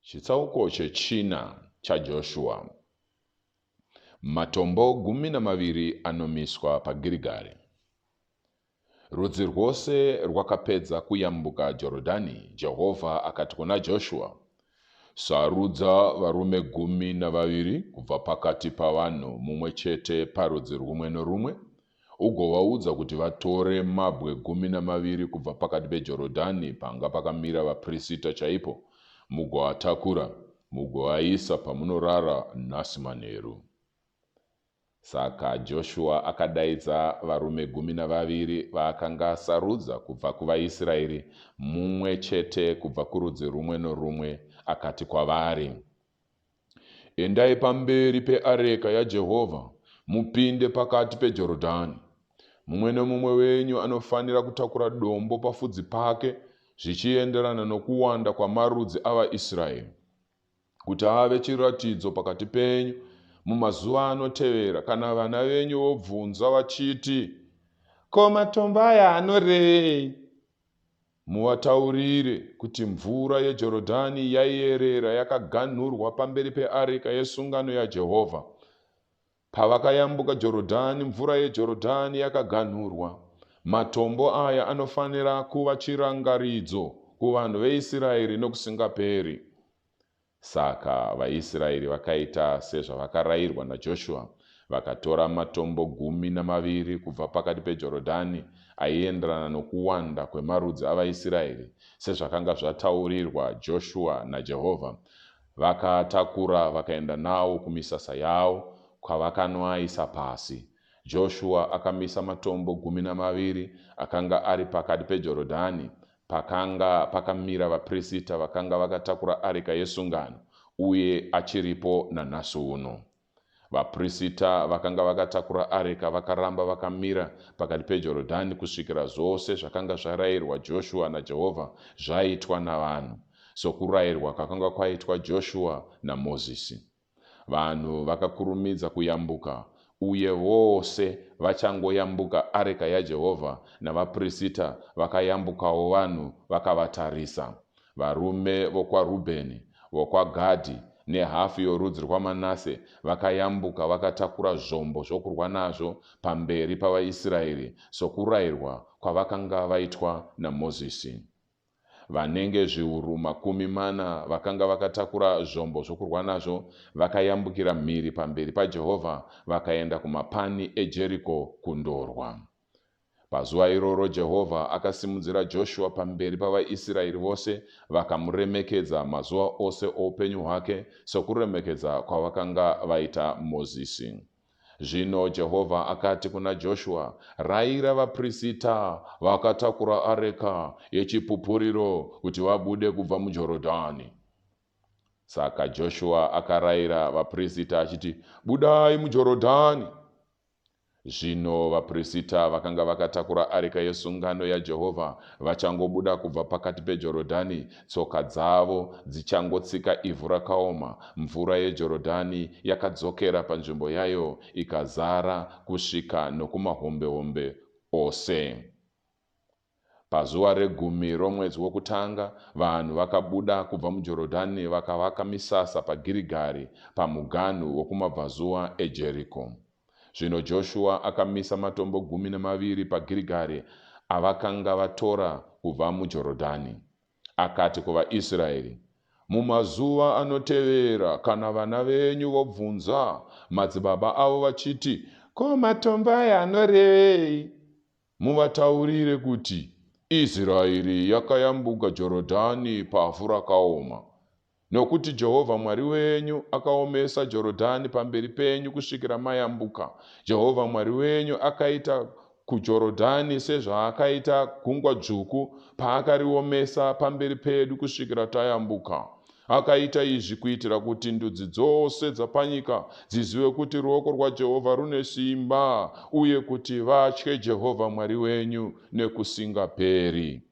Chitsauko chechina chaJoshua. Matombo 12 anomiswa paGirigari. Rudzi rwose rwakapedza kuyambuka Jorodhani, Jehovha akati kuna Joshua, sarudza varume 12 kubva pakati pavanhu mumwe chete parudzi rumwe norumwe, ugovaudza kuti vatore mabwe 12 kubva pakati peJorodhani panga pakamira vaprista chaipo, mugoatakura, mugoaisa pamunorara nhasi manheru. Saka Joshua akadaidza varume 12 vaakanga asarudza kubva kuvaIsraeri, mumwe chete kubva kurudzi rumwe norumwe, akati kwavari, endai pamberi peareka yaJehovha, mupinde pakati peJorodhani. Mumwe nomumwe wenyu anofanira kutakura dombo pafudzi pake, zvichienderana nokuwanda kwamarudzi avaIsraeri, kuti ave chiratidzo pakati penyu. Mumazuva anotevera, kana vana venyu vobvunza vachiti, ko matombo aya anorevei? Muvataurire kuti mvura yeJorodhani yaiyerera yakaganhurwa pamberi peareka yesungano yaJehovha. Pavakayambuka Jorodhani, mvura yeJorodhani yakaganhurwa. Matombo aya anofanira kuva chirangaridzo kuvanhu veIsraeri nokusingaperi. Saka vaIsraeri vakaita sezvavakarayirwa naJoshua, vakatora matombo 12 kubva pakati peJorodhani aienderana nokuwanda kwemarudzi avaIsraeri, sezvakanga zvataurirwa Joshua naJehovha. Vakatakura vakaenda nawo kumisasa yavo kwavakanoaisa pasi. Joshua akamisa matombo 12 akanga ari pakati peJorodhani, pakanga pakamira vaprista vakanga vakatakura areka yesungano, uye achiripo nanhasi uno. Vaprista vakanga vakatakura areka vakaramba vakamira pakati peJorodhani kusvikira zvose zvakanga zvarayirwa Joshua naJehovha zvaitwa navanhu, sokurayirwa kwakanga kwaitwa Joshua naMozisi. Vanhu vakakurumidza kuyambuka, uye vose vachangoyambuka areka yaJehovha navaprista vakayambukawo vanhu vakavatarisa. Varume vokwaRubheni, vokwaGadhi nehafu yorudzi rwaManase vakayambuka vakatakura zvombo zvokurwa nazvo pamberi pavaIsraeri, sokurayirwa kwavakanga vaitwa naMozisi. Vanenge zviuru 40 vakanga vakatakura zvombo zvokurwa nazvo vakayambukira mhiri pamberi paJehovha, vakaenda kumapani eJeriko kundorwa. Pazuva iroro Jehovha akasimudzira Joshua pamberi pavaIsraeri vose, vakamuremekedza mazuva ose oupenyu hwake sokuremekedza kwavakanga vaita Mozisi. Zvino Jehovha akati kuna Joshua, rayira vaprista vakatakura areka yechipupuriro kuti vabude kubva muJorodhani. Saka Joshua akarayira vaprista achiti, budai muJorodhani. Zvino vaprista vakanga vakatakura areka yesungano yaJehovha vachangobuda kubva pakati peJorodhani, tsoka dzavo dzichangotsika ivhu rakaoma, mvura yeJorodhani yakadzokera panzvimbo yayo ikazara kusvika nokumahombehombe ose. Pazuva re10 romwedzi wokutanga, vanhu vakabuda kubva muJorodhani vakavaka misasa paGirigari, pamuganhu wokumabvazuva eJeriko. Zvino Joshua akamisa matombo 12 paGirigari avakanga vatora kubva muJorodhani. Akati kuvaIsraeri, mumazuva anotevera, kana vana venyu vobvunza madzibaba avo vachiti, ko matombo aya anorevei? Muvataurire kuti Israeri yakayambuka Jorodhani pavhu rakaoma. Nokuti Jehovha Mwari wenyu akaomesa Jorodhani pamberi penyu kusvikira mayambuka. Jehovha Mwari wenyu akaita kuJorodhani sezvaakaita gungwa dzvuku paakariomesa pamberi pedu kusvikira tayambuka. Akaita izvi kuitira kuti ndudzi dzose dzapanyika dzizive kuti ruoko rwaJehovha rune simba, uye kuti vatye Jehovha Mwari wenyu nekusingaperi.